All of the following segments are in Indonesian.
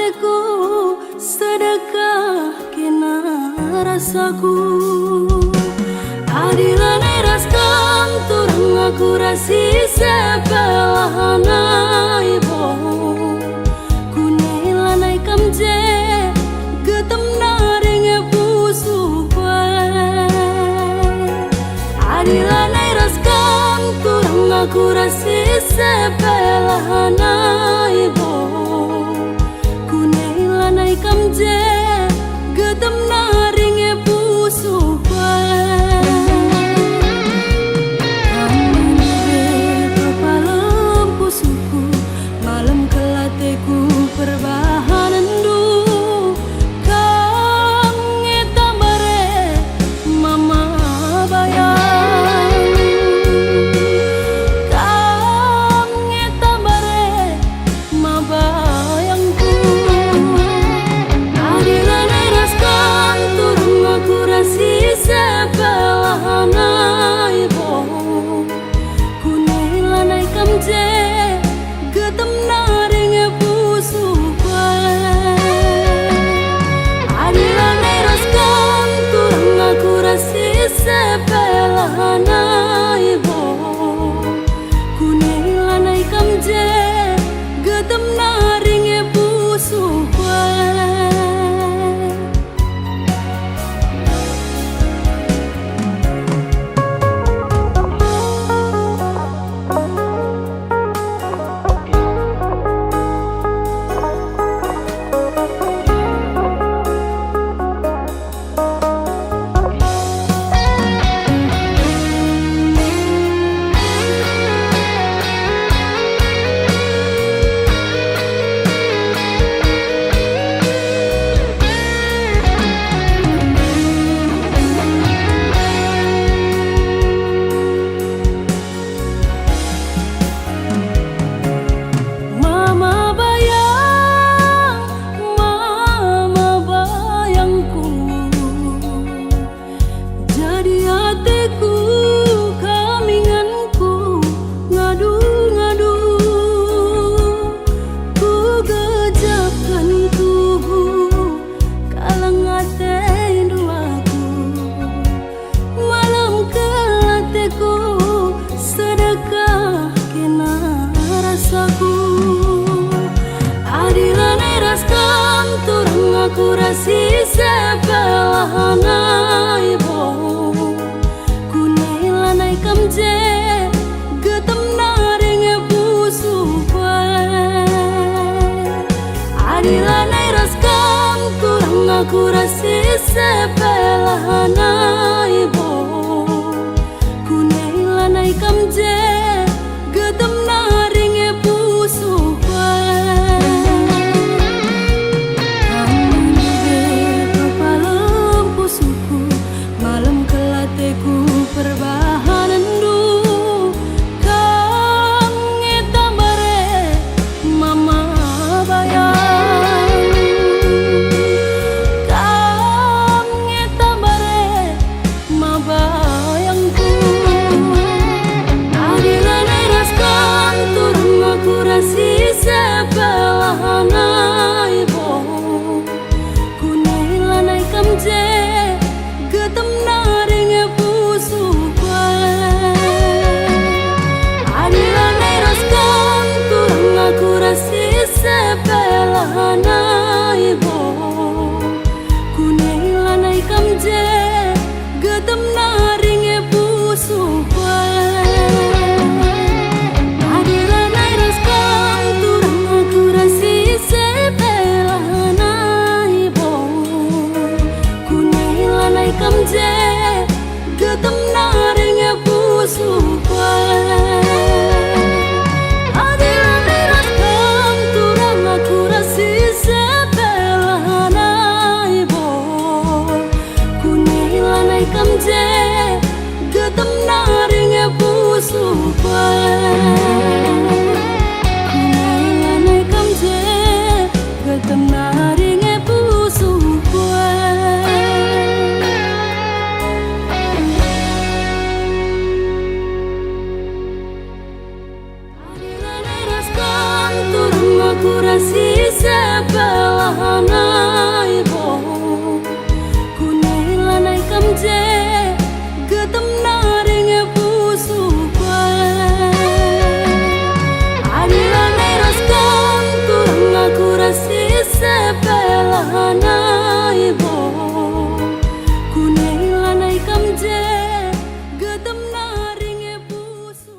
teku sedekah kena rasaku. Adilan eraskan turang aku rasi sepelahana ibo kunilanai kamje getem naring pusu kue. Adilan eraskan turang aku rasi sepelahana ibo kunilanai kamje getem naring pusu kue. Perbahanan du kang ngetambare mama bayang kang ngetambare ma bayangku. Adilan eraskan turun aku rasi sepelahana ibo kunilanai kamje getem naring pusu kue. Adilan eraskan turang aku rasi sepelahana ibo kunilanai kamje getem naring pusu kue. Adilan eraskan turang aku rasi sepelahana ibo kunilanai kamje getem naring pusu kue. Adilan eraskan turang aku rasi sepelahana ibo kunilanai kamje getem naring pusu kue. Perbahanan du kang ngetambare mama bayang kang ngetambare ma bayangku. Adilan eraskan turang aku rasi sepelahana ibo kunilanai kamje getem naring pusu kue. Adilan eraskan turang aku rasi sepelahana ibo kunilanai kamje getem naring pusu kue. Adilan eraskan turang aku rasi sepelahana ibo kunilanai kamje getem naring pusu kue. Adilan eraskan turang aku rasi sepelahana ibo kunilanai kamje getem naring pusu kue. Kunilanai kamje getem naring pusu kue. Adilan eraskan turang aku rasi sepelahana lahanai bo kunai lanai kamje getem naring pusu kue ani lanai raskan kurang aku rasi sepelahanai bo kunai lanai kamje getem naring pusu.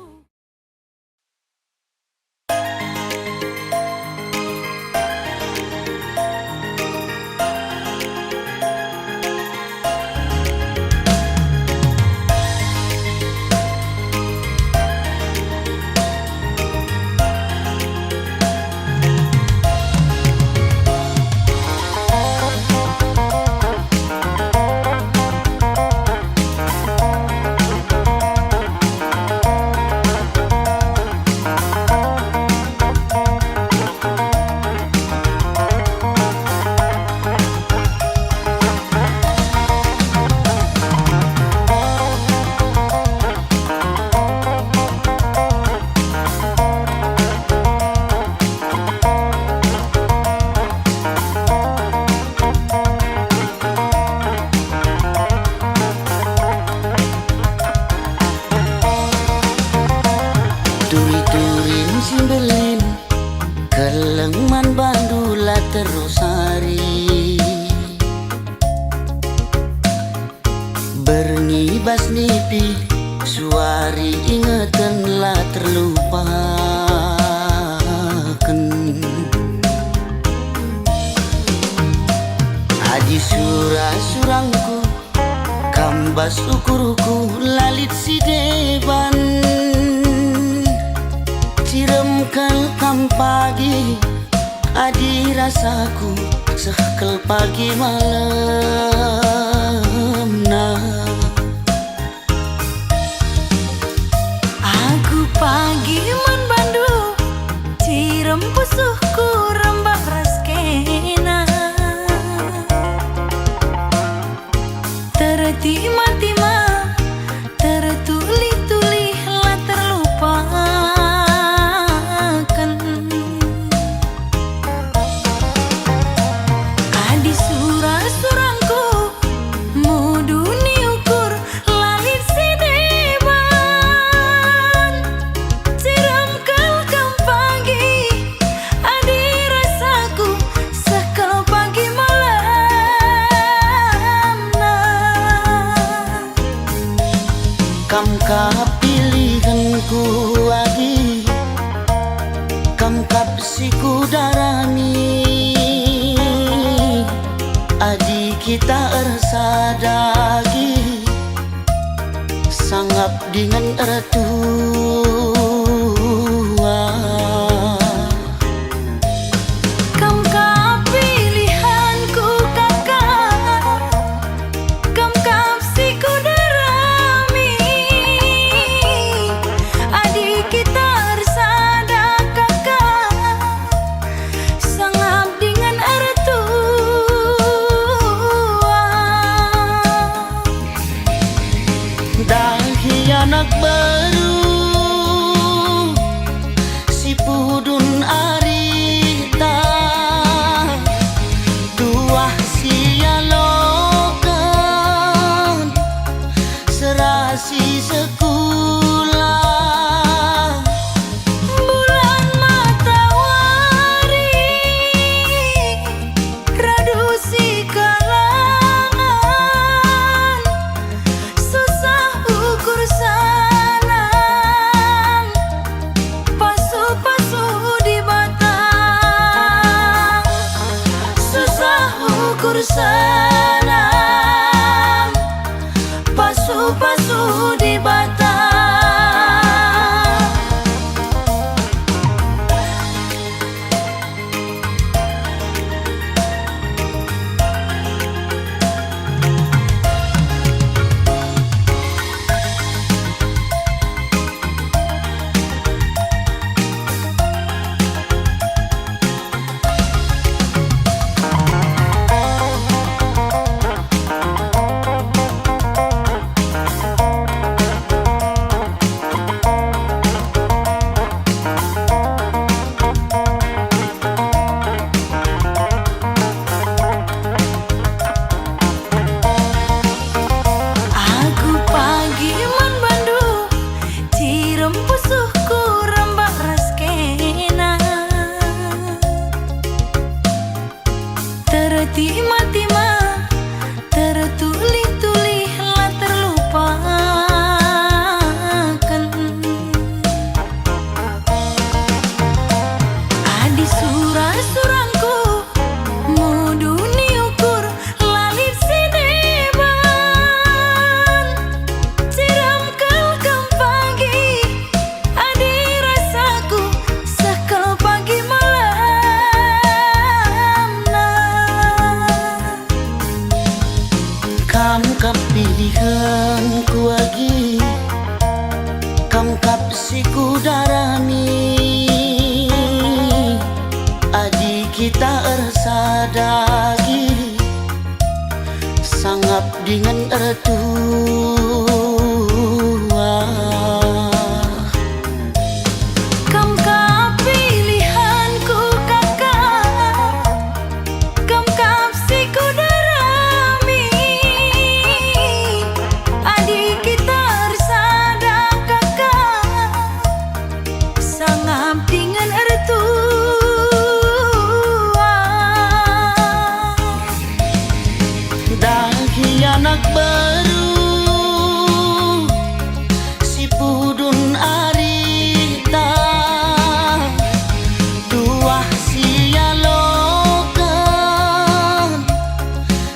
Duri-durin simbelin kelengman bandula terus hari bernibas nipi suari ingetanlah terlupakan adi surah-surangku kambas ukuruku lalit si deban ciremkel kam pagi adi rasaku sekel pagi malam nah Aku pagi man bandu cirem pusuhku rembak raskena tertima-tima tertuli-tuli lah terlupakan adi surah-surangku muduni ukur lalit si deban ciram kelkam pagi adi rasaku sekel pagi malam nah kam kapilihanku adi kam kapsiku darami adi kita ersadagi sangap dengan ertua kam kapilihanku kakak kam kapsiku darami adik kita bersada kakak sangap dengan ertua dahi anak baru si pudun arita tuah sialokan serasi sekolah bulan matahari radu si kalangan susah ukur sanang pasu-pasu di batang susah ukur sanang pasu-pasu di batang. mati mah tertulih-tulih lah terlupakan. Adi surah-surangku muduni ukur lalit sideban siram kalkam pagi adi rasaku sakal pagi malam nah. Kam kap pilihan ku lagi, kam kap si kudarani, adi kita ersadagi, sangap dengan ertua. Kam kap pilihanku kakak, kam kap si kudarami, adik kita bersada kakak, sangap dengan ertua. Dahi anak baru si pudun arita, dua sialokan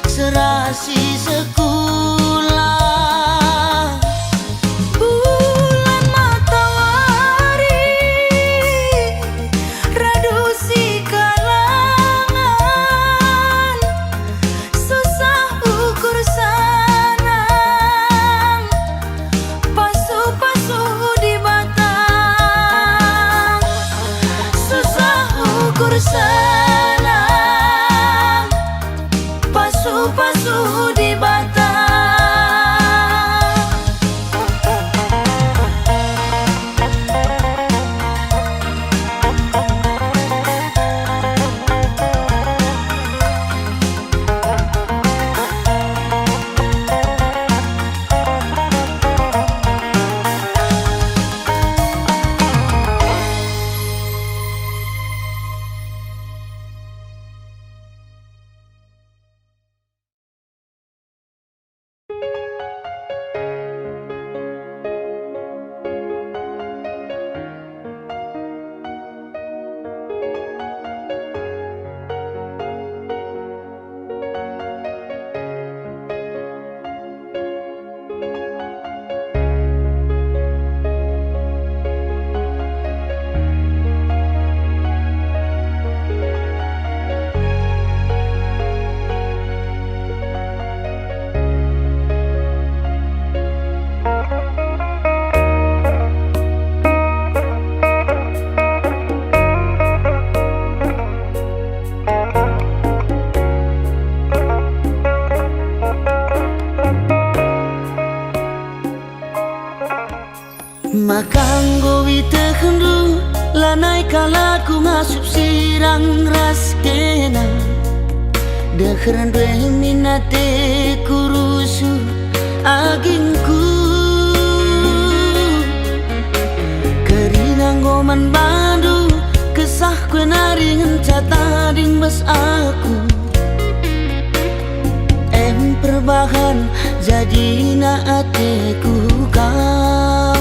serasi sekolah. Bulan matahari radusi kalangan, susah ukur sanang, pasu-pasu di batang, susah ukur sanang, pasu-pasu di batang. Makanggo witehendu lanai kalaku ngasup sirang ras kena, dekheran dwe minate kurusu agingku, kerinang goman bandu kesah kue naringan catading bas aku, perbahan jadi na ateku kam.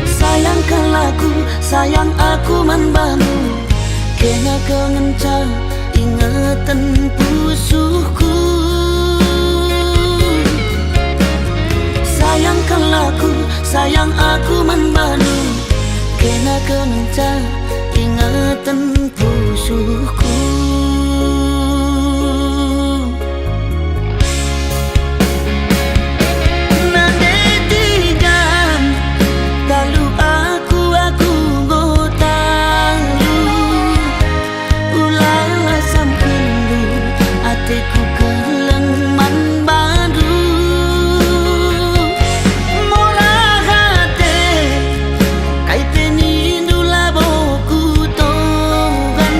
Sayangkan laku, sayang aku man banu, kena kengenca ingatan pusuhku. Sayangkan laku, sayang aku man banu, kena kengenca ingatan pusuhku. Nandetigan talu aku gotalu, ulala sampundu ateku keleng man badu. Mora hate kaiteni dula boku togan,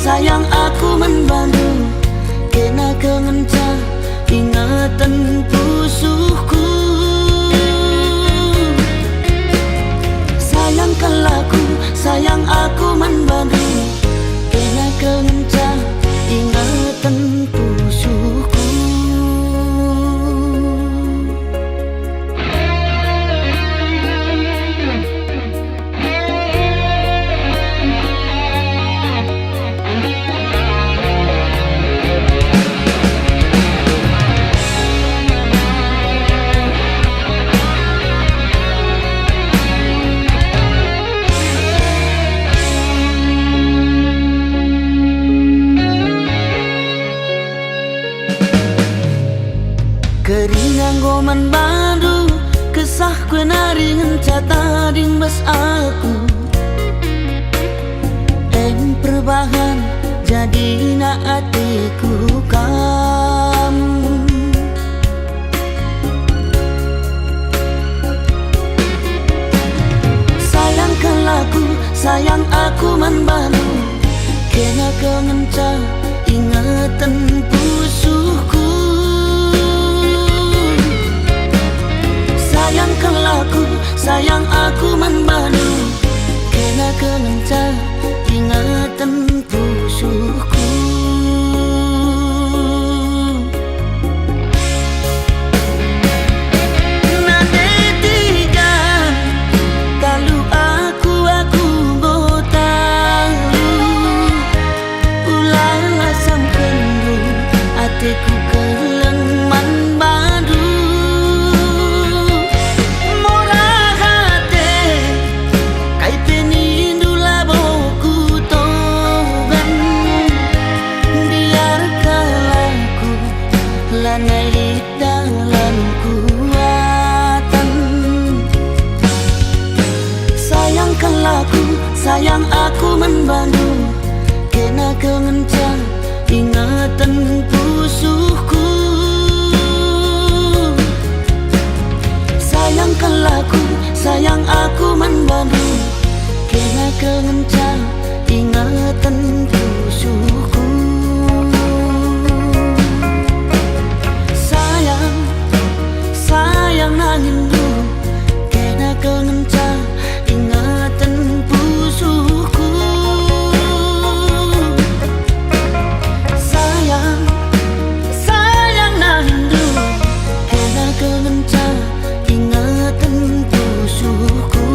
sayang aku membantu kena kemencah ingatan pusuhku. Sayang kelaku, sayang aku membantu kena kemencah ingatan pusuhku. Keringan goman baru kesah kenari hencata ding bas aku perbahan jadi na hatiku kamu. Sayang kelaku, sayang aku membantu kena kemencah ingatan pusuhku. Sayang kelaku, sayang aku membantu kena kemencah ingatan pusuhku. Nade tiga talu aku botalu ulang asam kendu hatiku kelengan baru. Dalam kuatan sayang kelaku, sayang aku membantu kena kemencah ingatan pusuhku. Sayang kelaku, sayang aku membantu kena kemencah ingatan pusuhku. Sayang nangindu kena kemencah ingatan pusuhku. Sayang nangindu kena kemencah ingatan pusuhku.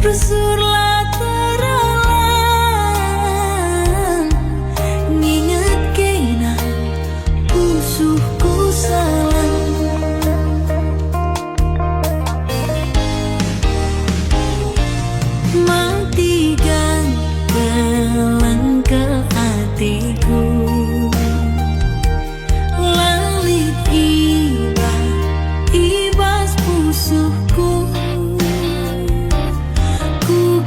Rusurlah teralang nginget kena pusuhku salang. Matikan gelang ke hatiku, lalit ibas pusuhku. Ku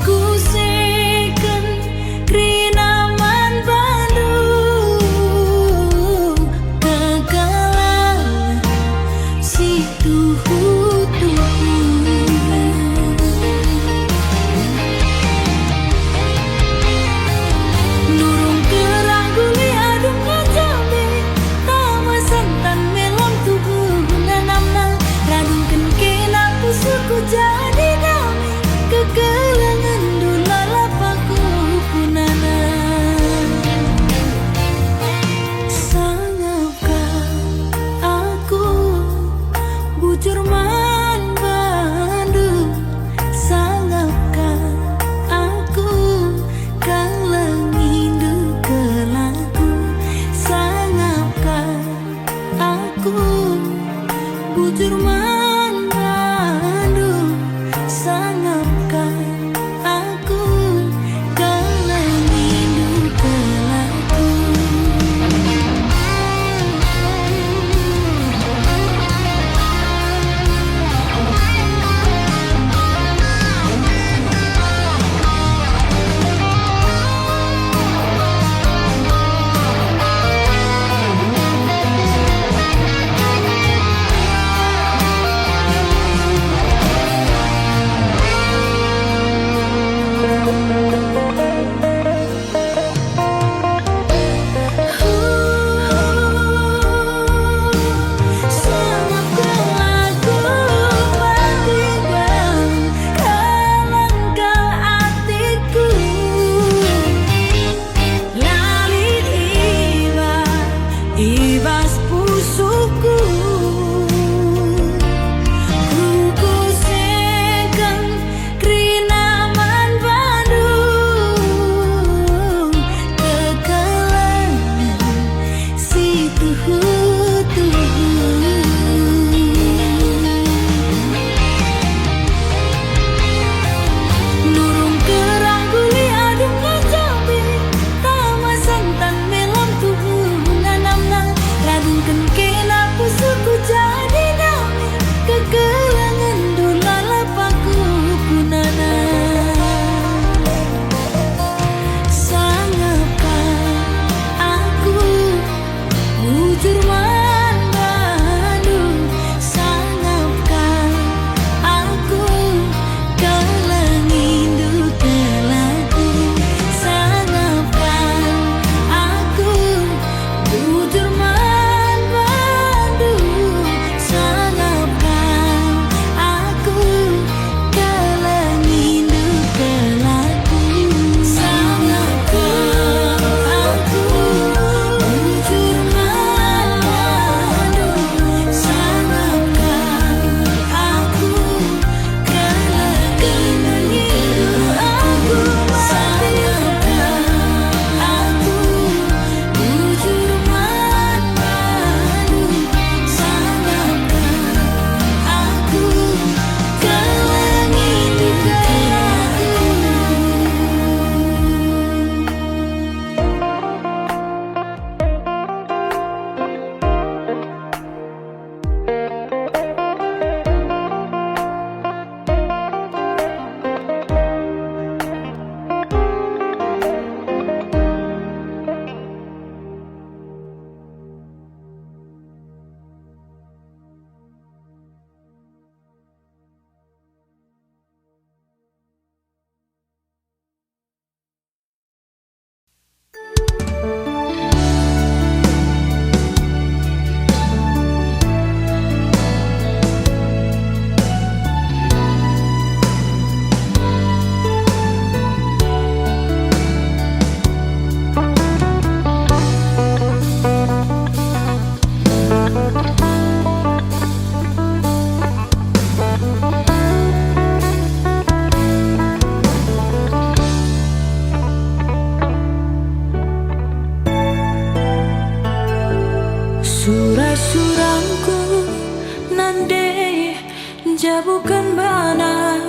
bukan bana.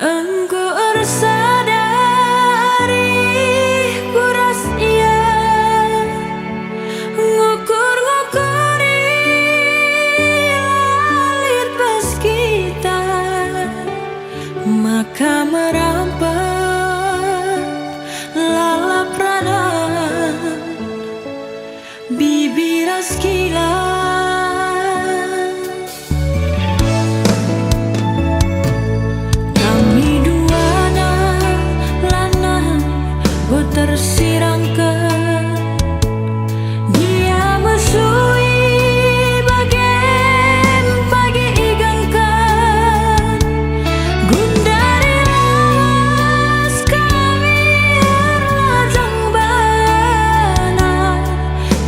Engkau sadari kuras ia ngukur-ngukuri lalit pas kita, maka merampat lalap radan bibiras kilat. Tersirangkan dia mesui bagian pagi igangkan gundari las kami erlajang bana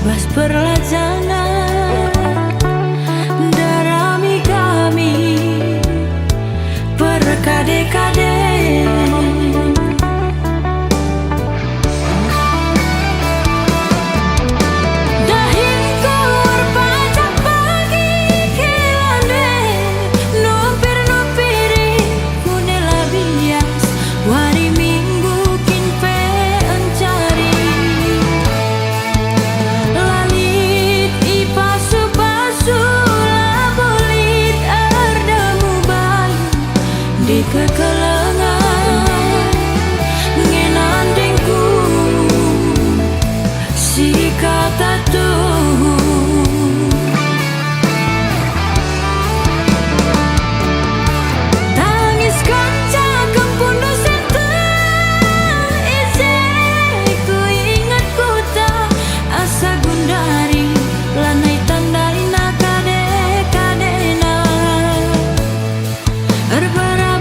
bas perlajanan darami kami perkade-kade. Di kekelengan ngenandingku si kata tuh tangis kanca kempundu senteng isi ku ingat ku tak asa gundari lanai tandaina kade-kadena erbara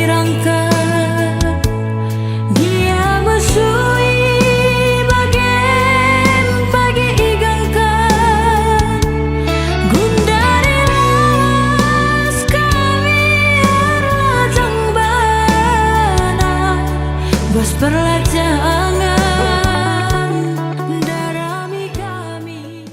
dirangkai. Dia mesui bagian pagi igangkan, gundari lawas kami lajang bana, bas perlajangan darami kami.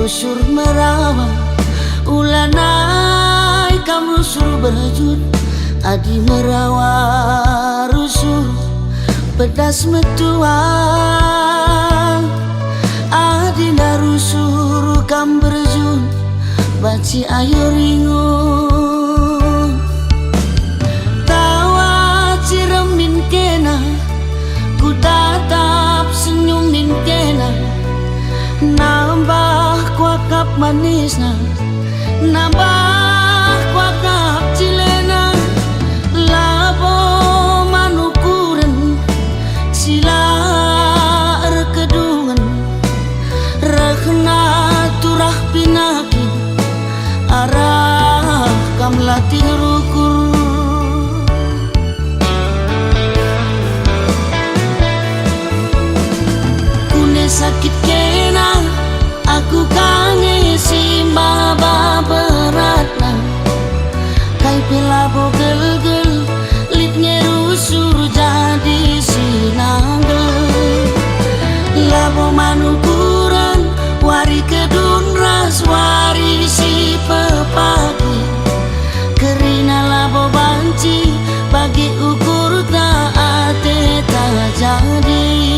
Rusur merawa, ulanai kam rusur berjut, adi merawa rusur pedas metuang, adi na rusur kam berjut, baci ayo ringu, tawa ciremin kena, ku tatap senyumin kena, nambah kuakap manisna, nambah kuakap cilena, labo manukuren sila erkedungan, rekna turah pinaki arah kam latih rukur. Kune sakit kena, aku kangen si baba beratna, kai pelabo gel-gel, litnya rusur jadi sinanggel, labo manukuran, wari kedun ras wari si pepaki, kerina labo banci, bagi ukur taate tak jadi.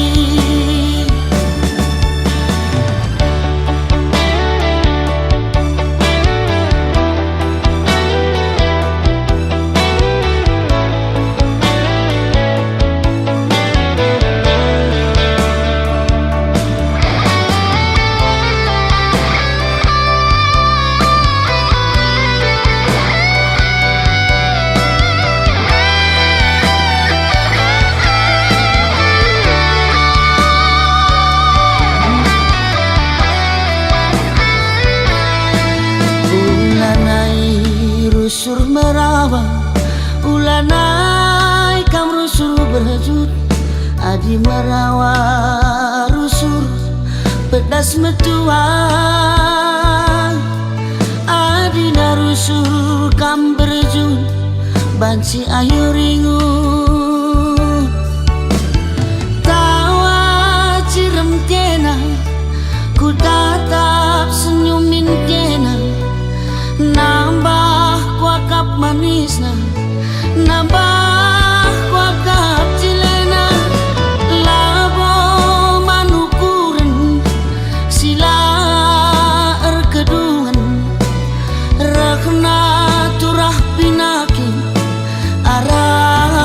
Rusur merawa, ulanai kam rusur berjut, adi merawa rusur pedas metuang, adi na rusur kam berjut, banci ayo ringu, tawa cirem kena, ku tatap senyumin kena, nambah kuakap manisna, nambah kuakap cilena, labo manukuren sila erkedungan, rekna turah pinaki arah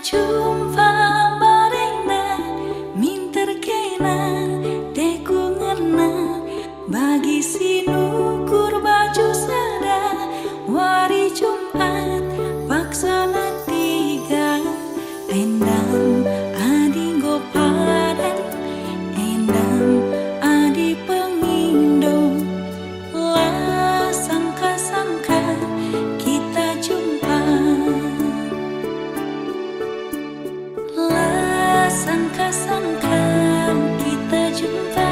jumpa barengna minter kena deku ngena bagi sinukur baju sada wari Jumat paksana tiga endam adi gopadan endam adi pengindo lah sangka-sangka kita jumpa lah sangka-sangka kita jumpa.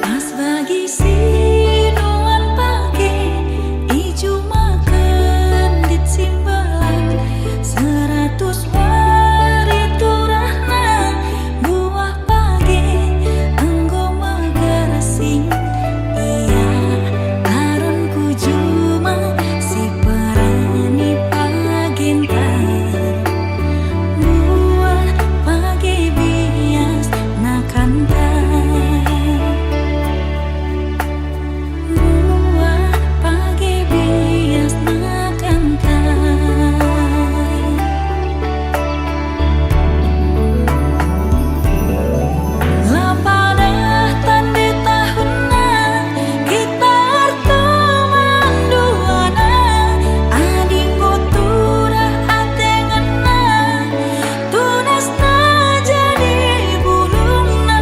Pas bagi sinuan pagi ijo makan di simbalan 100 wari turahna buah pagi anggo magarasing iya aronku juma si perani pagenta buah pagi bias nakanta buah pagi bias nakanta lapada tanda tahunna kita arteman duana adinggo turah atengana tunasna jadi bulungna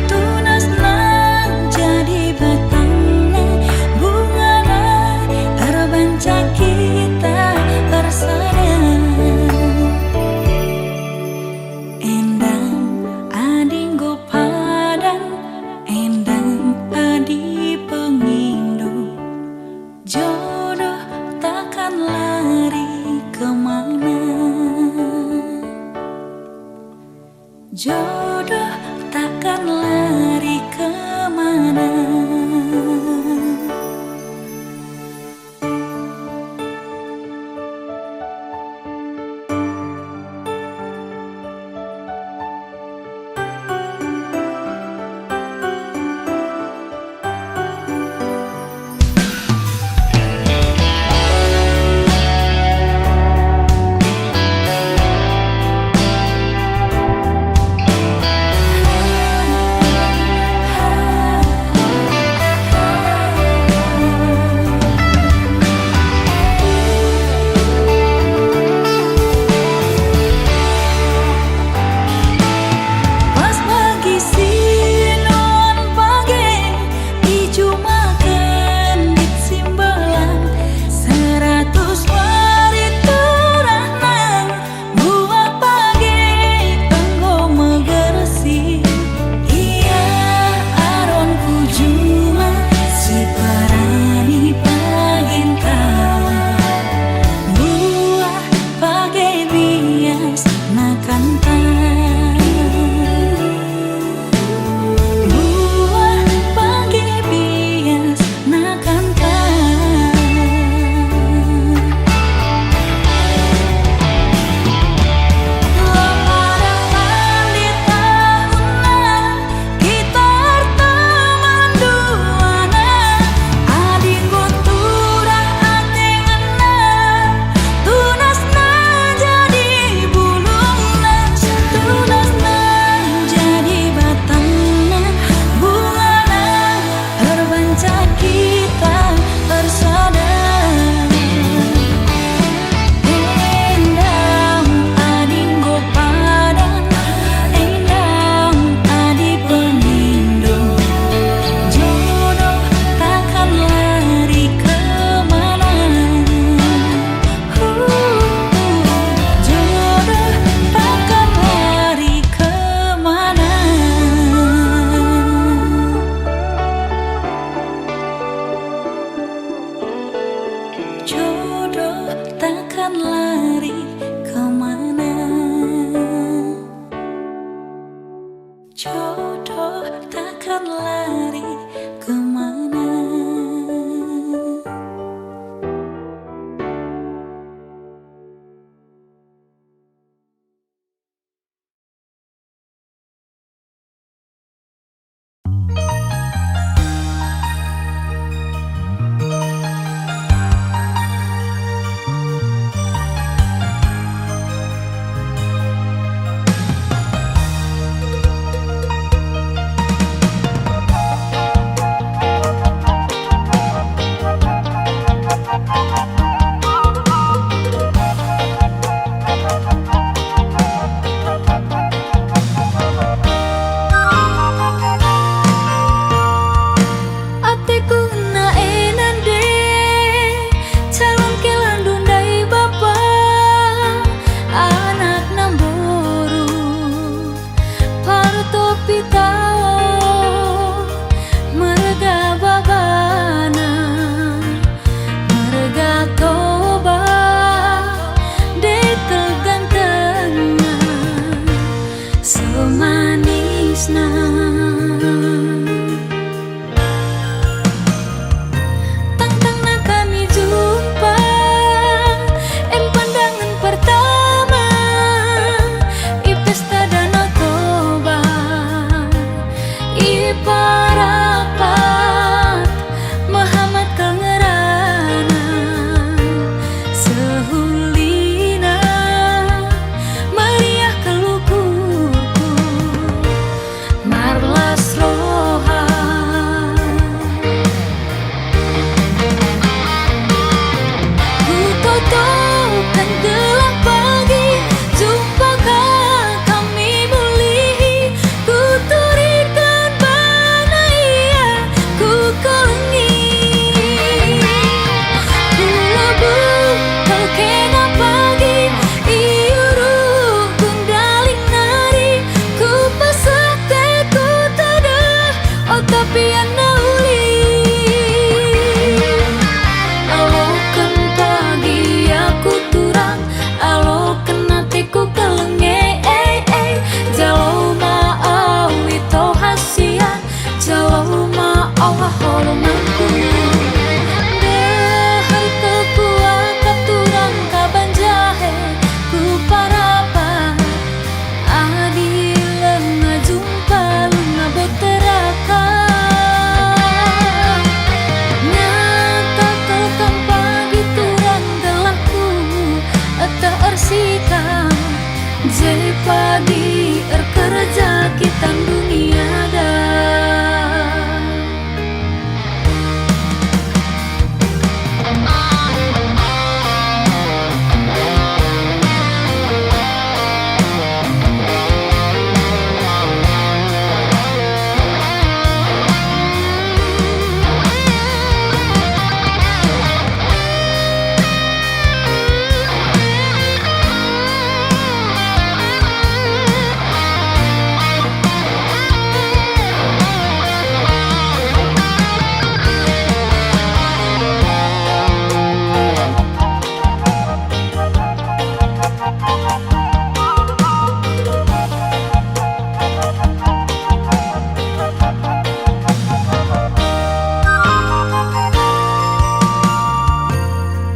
tunasna jadi batangna bungana terbanca kita bersada endam adinggo padan endam adi pengindo jodoh takkan lari kemana jodoh takkan lari kemana. Pas bagi sinuan pagi ijo makan di simbalan 100 wari turahna buah pagi anggo magarasi iya aronku juma si parani pagenta buah pagi bias nakanta buah pagi bias nakanta lapada tanda tahunna kita arteman duana adinggo turah atengana tunasna jadi bulungna tunasna jadi batangna bungana terbanca kita bersada endam adinggo padan endam adi pengindo jodoh takkan lari kemana jodoh takkan lari kemana jodoh takkan lari kemana jodoh takkan lari kemana. parapat Muhammad kangerana sehulina meriah kelukurku marlas roha ku totokan gelap pagi jumpakah kami mulih ku turikan bana ia ku kelengi ku lebuh kau kena pagi iuru kundaling nari ku pesate ku tadah oh tapi anauli alokan pagi aku turang alokan hatiku kelenge jauh ma'awi tau hasian jauh ma'awah holomanku dahar kekuat katurang kaban jahe ku parapan adilan ngajumpa luna boterakan nyata tekam pagi turang gelapku atau ersikan jadi pagi kerja kita dunia dah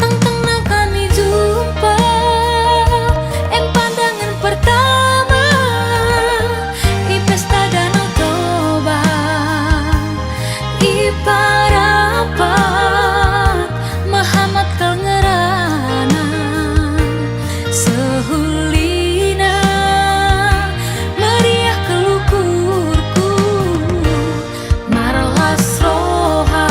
Tengtengna kami jumpa pandangan pertama di pesta Danau Toba di parapat Muhammad kangerana sehulina meriah kelukurku marlas roha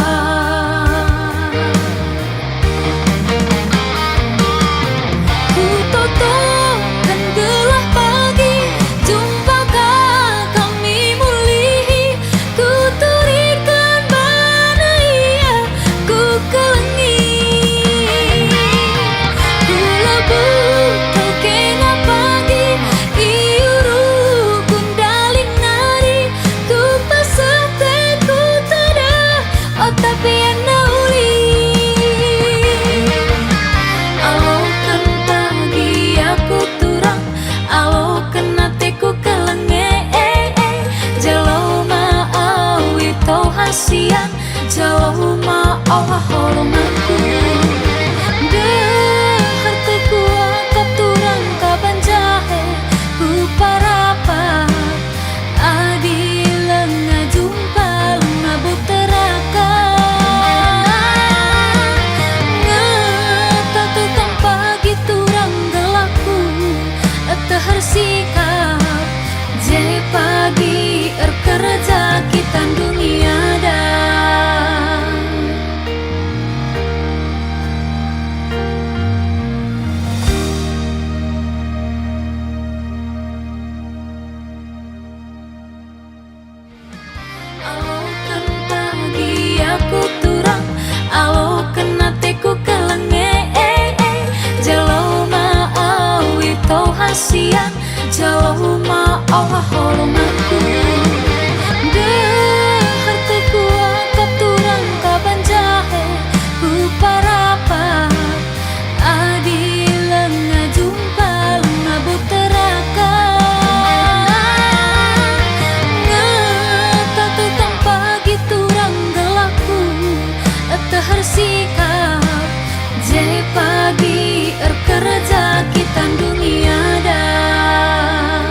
ku totokan gelap pagi jumpakah kami mulih ku turikan bana ia ku kelengi ku lebuh kau kena pagi iuru kundaling nari ku pesate ku tadah oh tapi anauli alokan pagi aku turang alokan hatiku kelenge jauh ma'awi tau hasian jauh ma'awah holomanku dahar kekuat katurang kaban jahe ku parapat adilan ngajumpa luna boterakan ngata tukang pagi turang gelapku tehar sikap jadi pagi kerja kita dunia dah alokan pagi aku turang alokan hatiku kelenge jauh ma'awi tau hasian jauh ma'awah holomanku dahar kekuat katurang kaban jahe ku parapat adilan ngajumpa luna boterakan ngata tukang pagi turang gelapku tehar sikap jadi pagi kerja kita dunia dah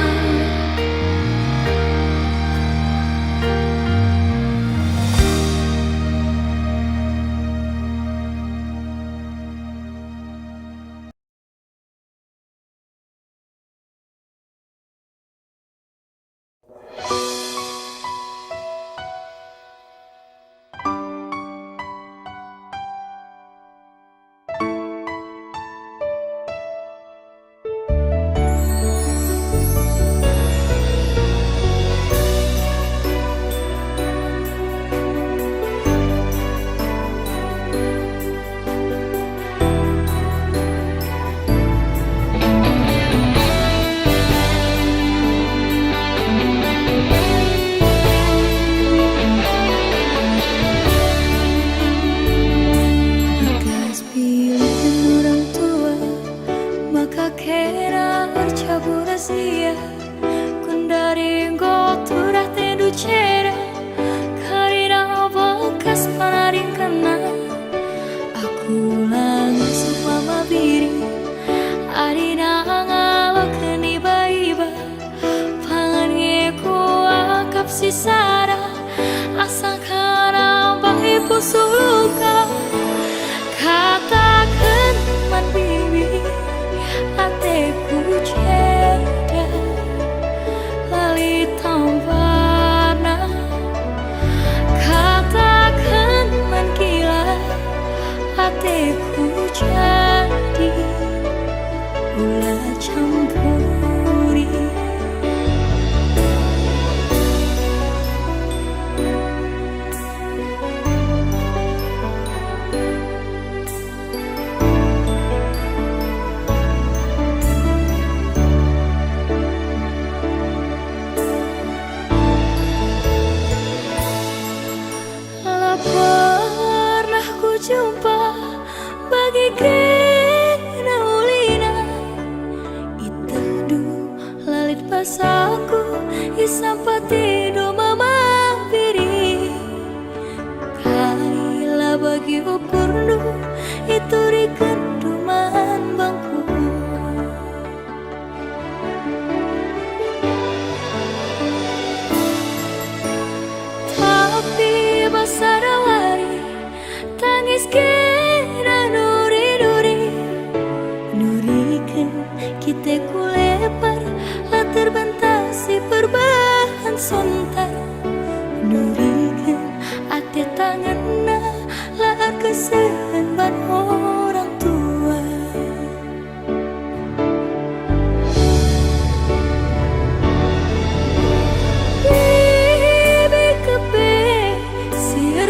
puso luka. Katakan man bibi ateku ceda lali tampana. Katakan man gila ateku jadi gula campuri. Pernah ku jumpa bagaikan ulina itadu lalit pasaku isampati do mama piri kaila bagi upurnu itu rikenduman bangku. Tapi basara lari tangis kena nuri-nuri nurikan kita kulepar lah terbentasi perubahan sontar nurikan ate tanganna lah kesehan orang tua. Bibi kepe siar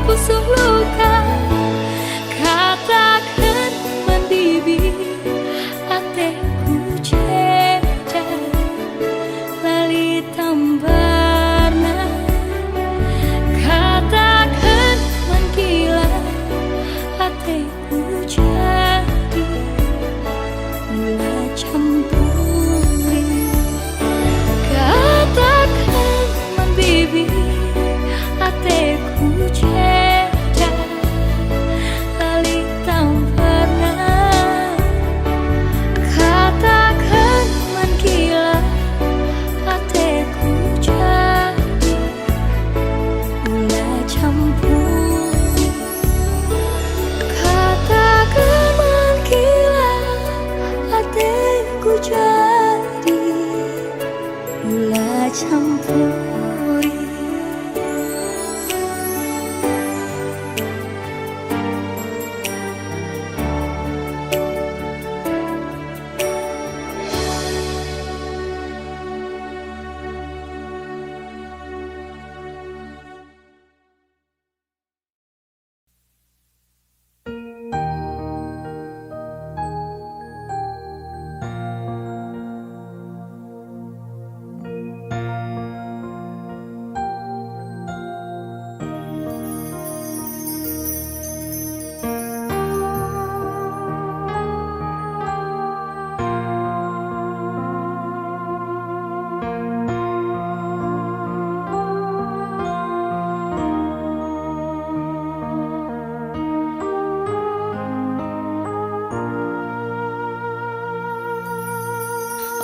pusuh luka. Katakan man bibi ateku cecer lali tambarna. Katakan man gila ateku jadi mula campuri. Katakan man bibi ateku cecer lali tambarna. Katakan man gila ateku jadi mula campuri. Katakan man gila ateku jadi mula campuri.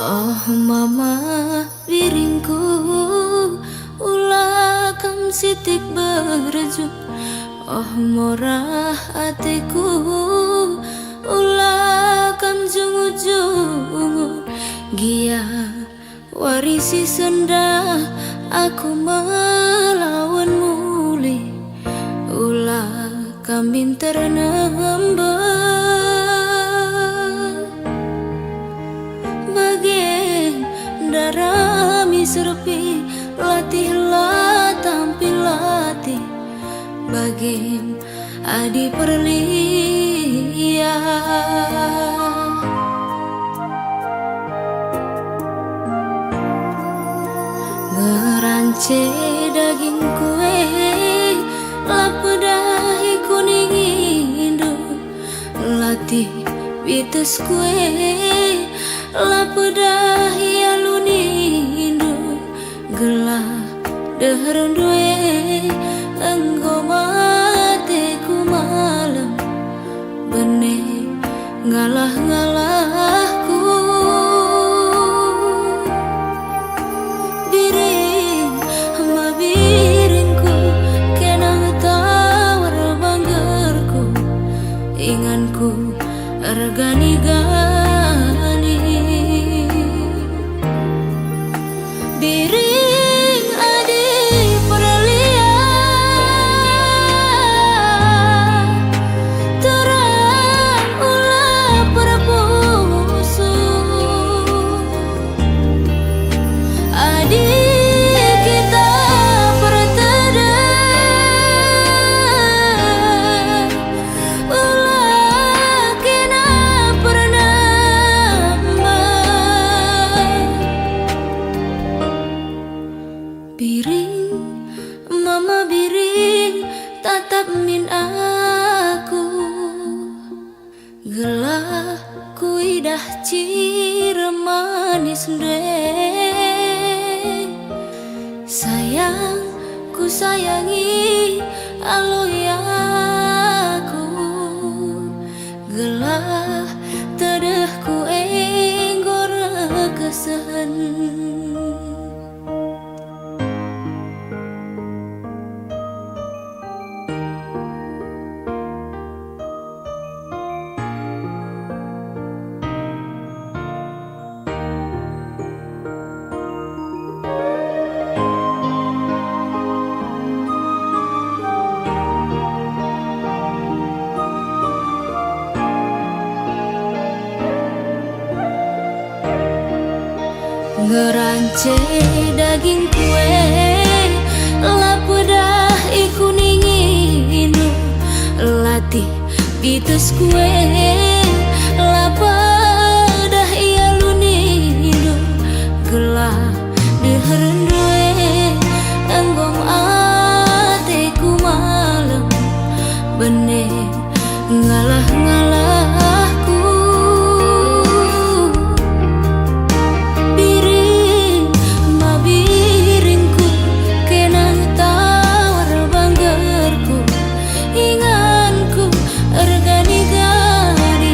Oh mama biringku ulah kam sitik berju. Oh morah hatiku ulah kam jungu-jungu. Gia warisi senda aku melawan muli. Ulah kam bintar nembah darami serupi latihlah tampil latih bagim adi perlia. Ngerance daging kue lapedahi kuning indu latih bites kue lapedahi alunindo gelah deheron due enggo mateku malam bene ngalah-ngalahku. Biring ma biringku kena tawar banggerku inganku regani-gani. Biring adi perlia terang ulah perpusu. Adi kita perteda ulah kena pernah. Biring, mama biring, tatap min aku. Gelah kuidah cire manis deh. Sayang, ku sayangi aloyaku. Gelah tedeh ku enggor kesehen. Ngerance daging kue lapedah ikuningi dites kue lapadah ia lunido gelah deherendue enggom ateku malam bene ngalah-ngalahku biring mabiringku kena tawar banggerku inganku ergani-gani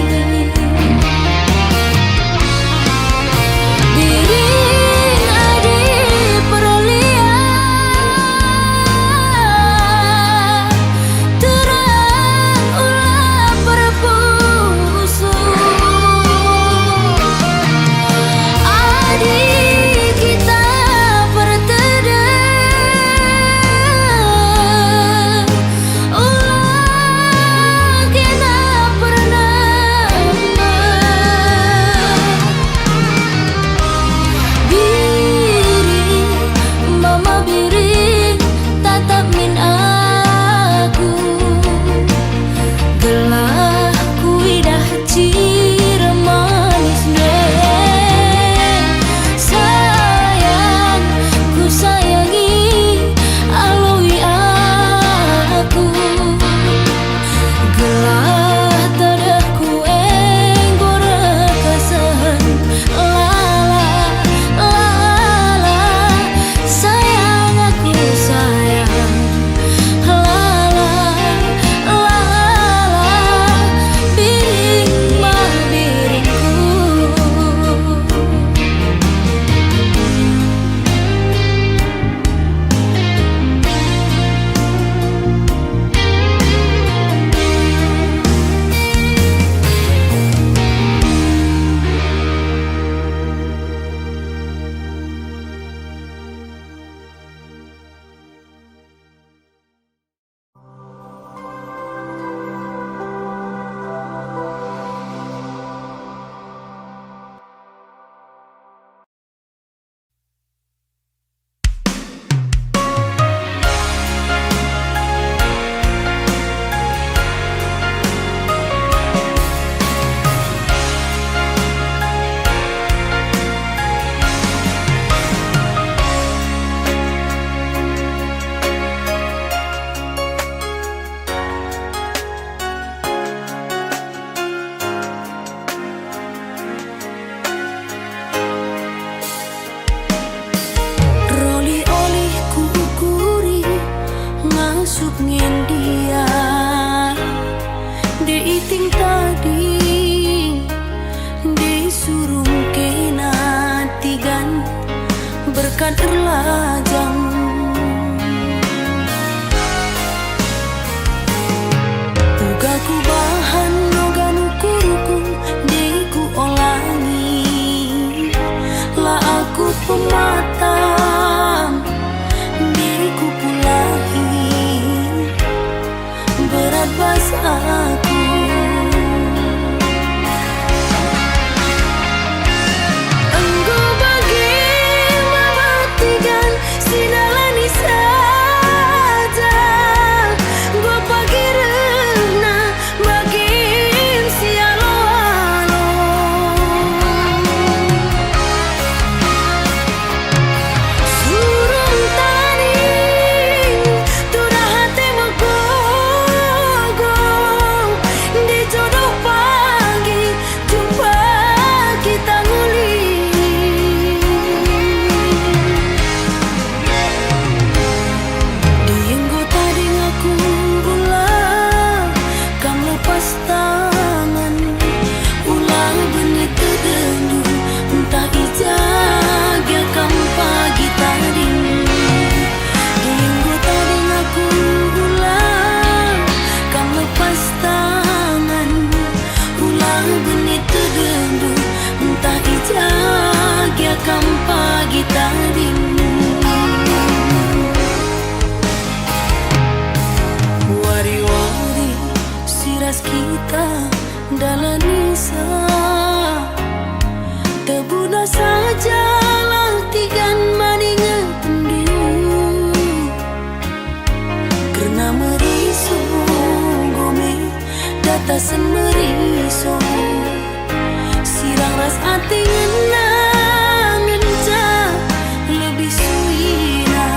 biring adi perlian terang ulah perpusu adi kita bertedeng ulah kena pernah biring mama biring tatap min aku gelah kuidah cir manis deh sayang ku sayangi alui aku gelah tadah ku enggor kesan lala lala sayang aku sayang lala lala biring mah biringku roli olih kukuri ngasup ngendia deiting tadi disurung kena tigan berkat erlajang uga ku bahan nogan ukuruku diku olangi lah aku pematang diku pulahi berat bas aku enggo bagi mabatigan sinalani saja gua pagi rena bagim sialo-alo surung taning tudah hati menggogo di jodoh pagi jumpa kita nguli dienggo tadi ngaku ulang kam lepas tangan ulang benih kedendu entah ijag ya kam pagi tadi dienggo tadi ngaku ulang kam lepas tangan ulang benih kedendu entah ijag ya kam pagi tadi wari-wari siras kita dalam nisa tebuda saja lah tigan maningan tendiu karena merisu gome tasen meriso sirang ras ati ngenang ngenca lebih suina.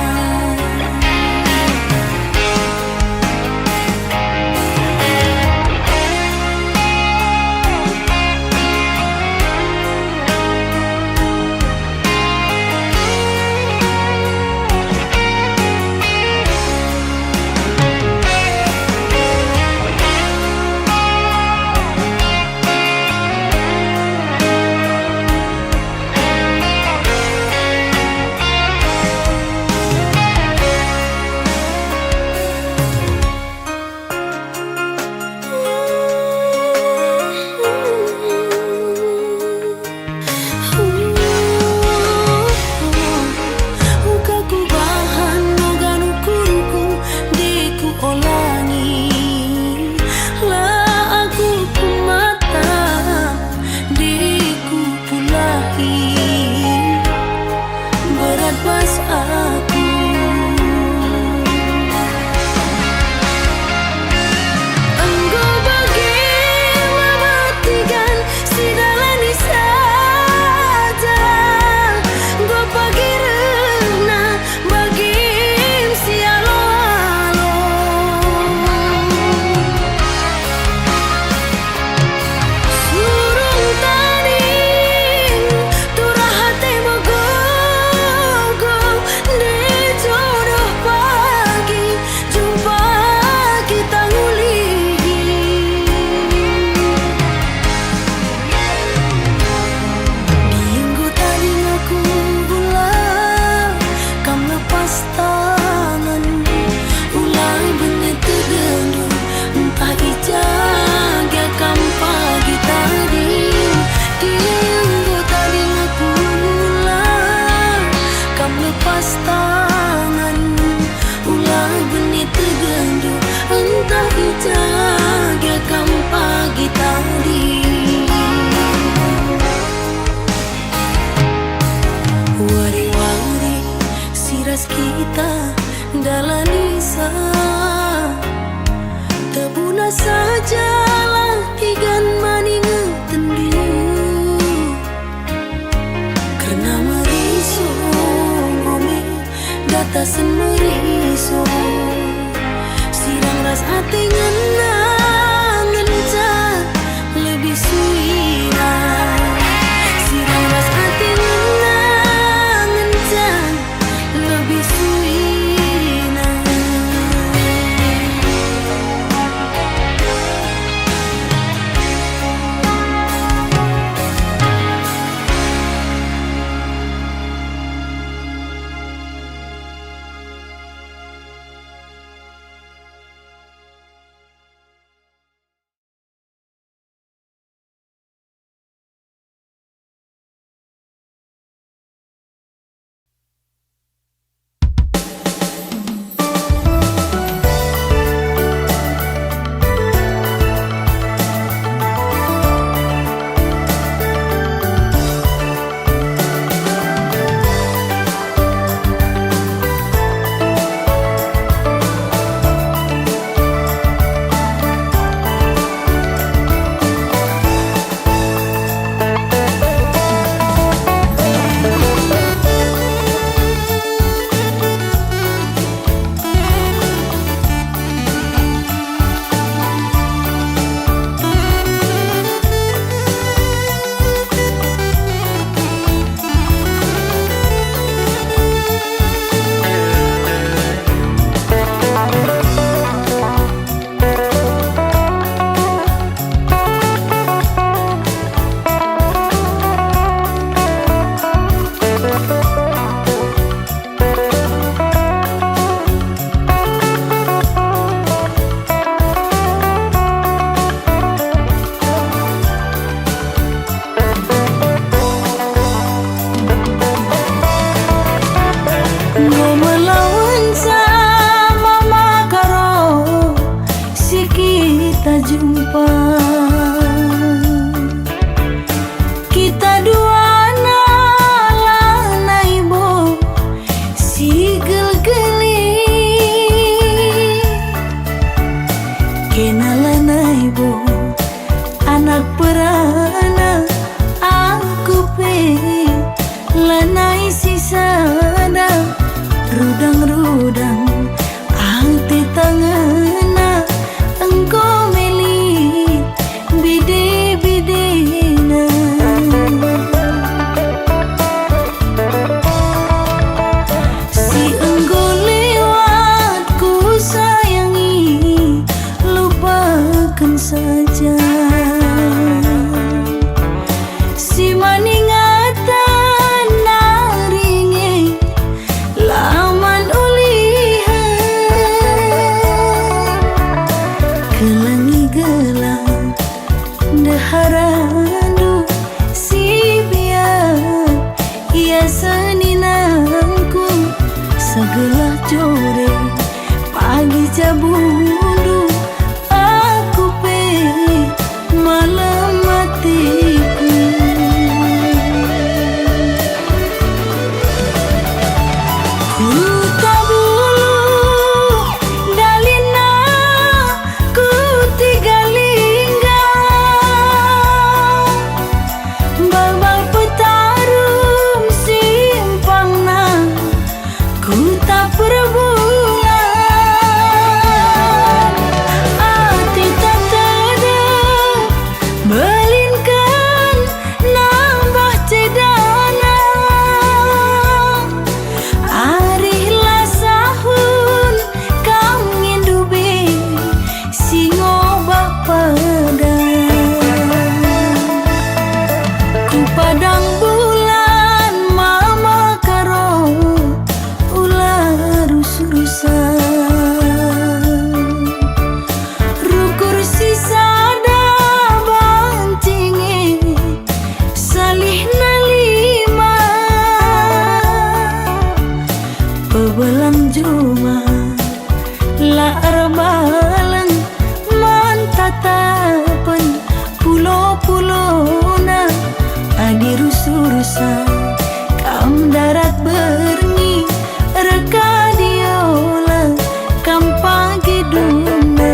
harana aku pe lanai sisana rudang-rudang ante tangana engkau meli bide-bidena si engkau lewat ku sayangi lupakan saja si maningatan naringe laman ulihan kelangi gelang deharandu si biar ia seninangku segelah jore pagi jabundu aku pe malam matiku ku tabulu dalina ku tigalingga babal petarum simpangna ku tak perbulan hati tak terang belinkan nambah cedana arihlah sahun kau ngindubi singo bapada ku padang bulan mama karo ular rusurusan rukur sisada bancinge salih nalima pebelang juma la arbalang mantatapan pulo-pulona adi rusurusan kam darat berni reka diola kam pagi duna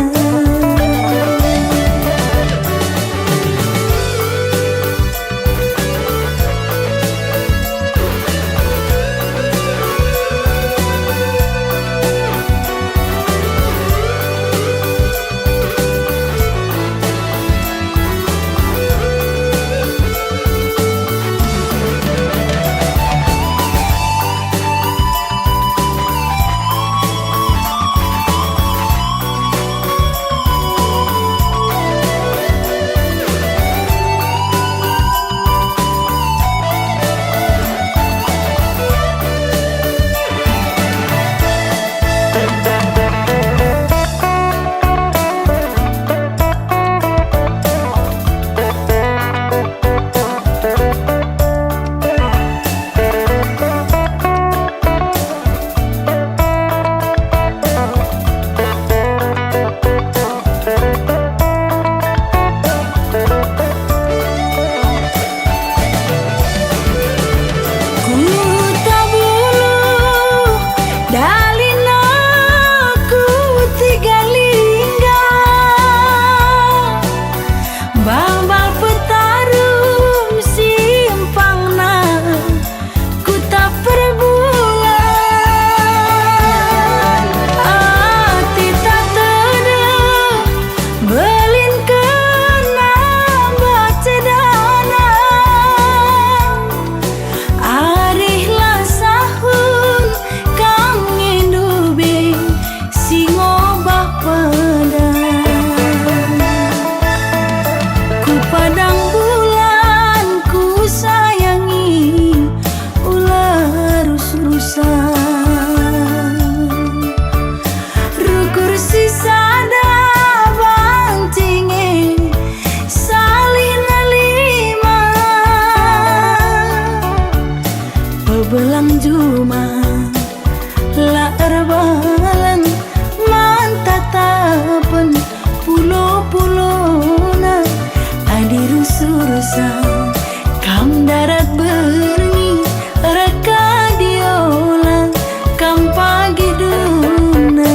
belang juma la erbalang mantatapan pulo-pulona adi rusurusan kam darat berni reka diola kam pagi duna.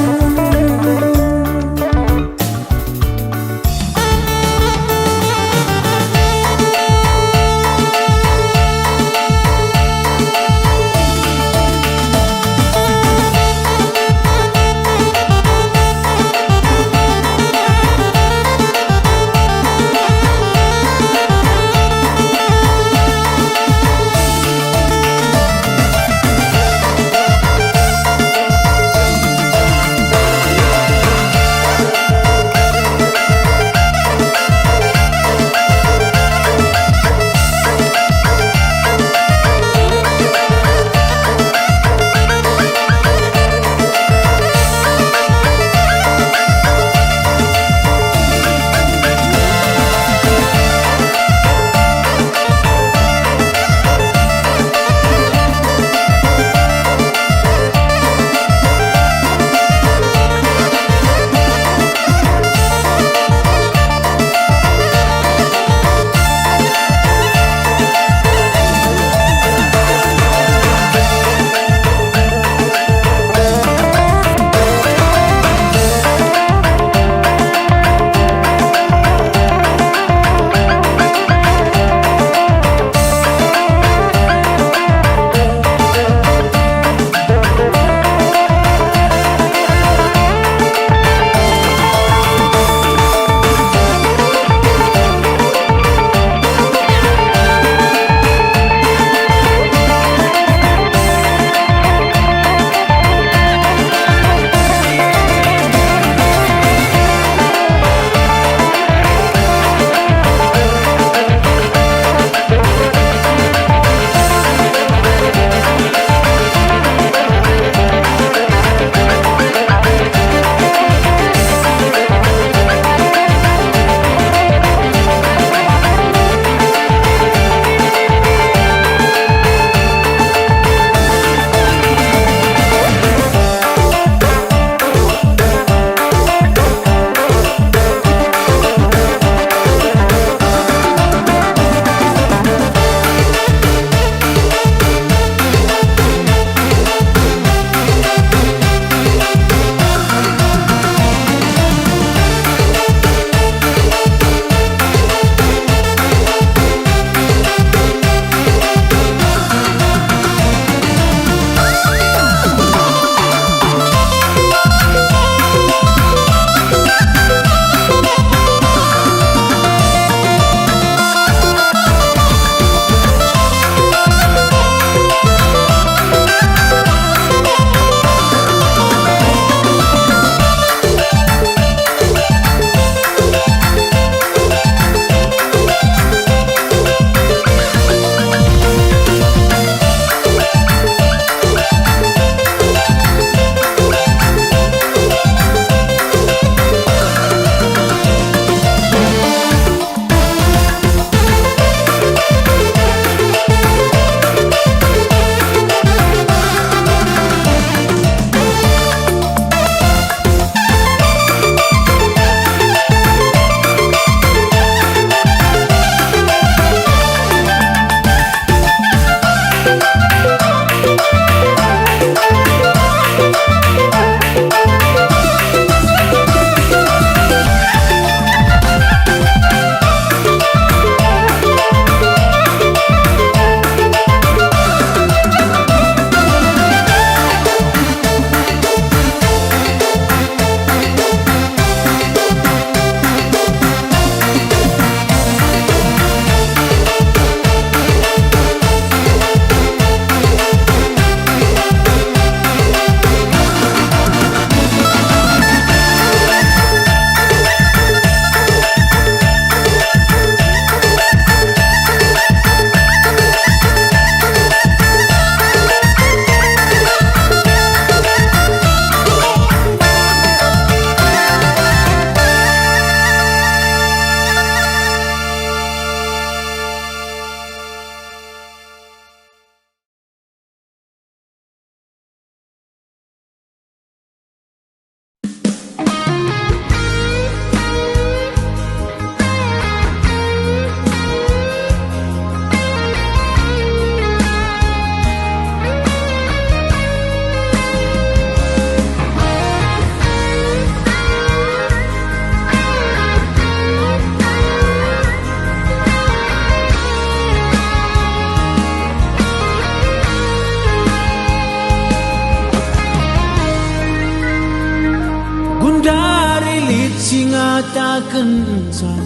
ngerasakan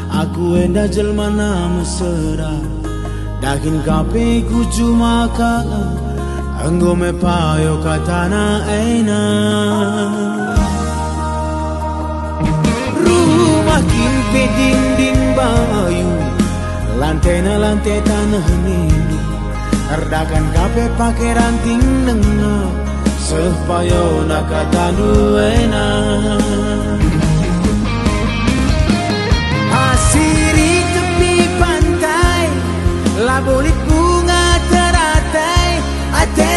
aku enda jelma mesra dakin kape ku cuma ka anggo me payo katana eina rumah kimpe dinding bayu lantai na lantai tanah nidu erdakan kape pake ranting nenga sepayo nakatanu eina asiri tepi pantai labolit bunga teratai ate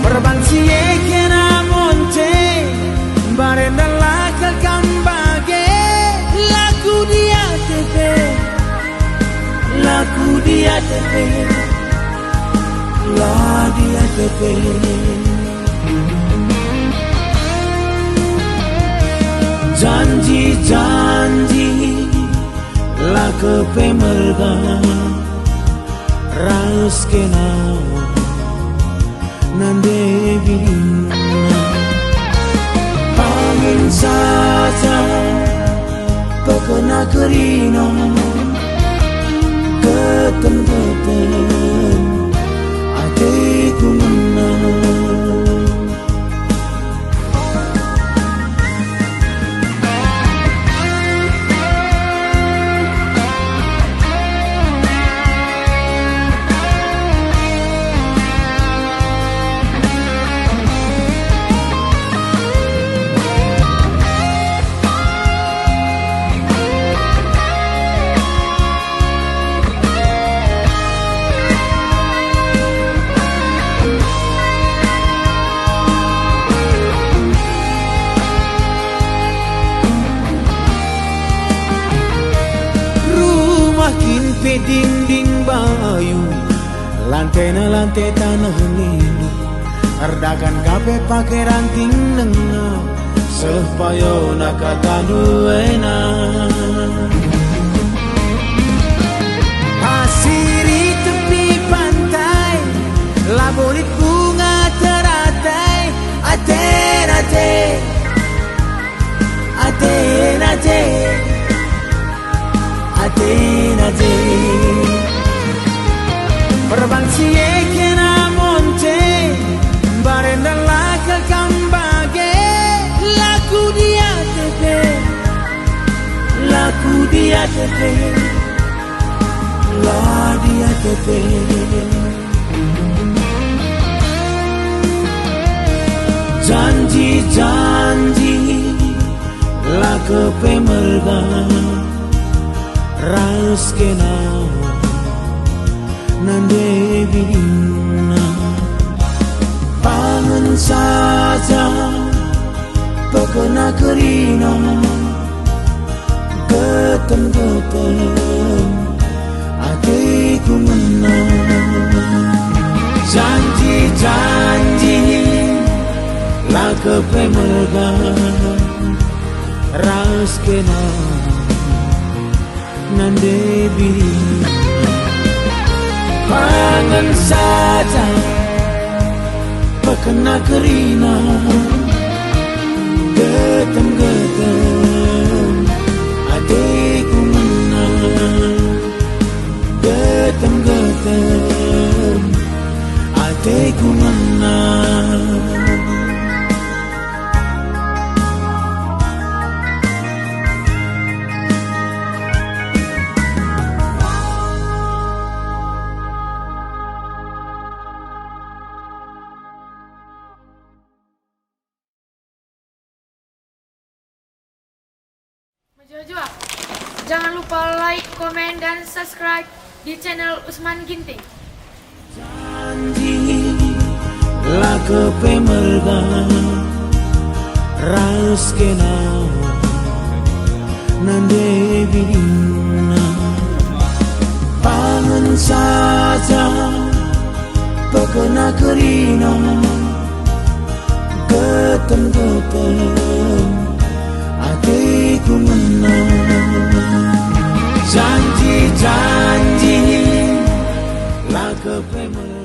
Perban siye kena monte barenda lakal kambage laku dia tepe la dia tepe janji la kepe merga raus kena nande bina angin saja pekena kerina ketem hatiku menang pe dinding bayu lantai na lantai tanah nidu erdakan kape pake ranting nenga sepayo nakatanu eina asiri tepi pantai labolit bunga teratai ate Perban siye kena monte barenda lakal kambage laku dia tepe la dia tepe janji la kepe merga raus kena nande bina pangan saja pekena kerina ketem hatiku menang janji la kepe merga raus kena nande bina pangan saja pekena kerina getem hatiku menang getem hatiku menang Jojo, jangan lupa like, komen, dan subscribe di channel Usman Ginting. Janji la kepe merga raus kena nande bina pangan saja pekena kerina getem hatiku menang janji la ke prema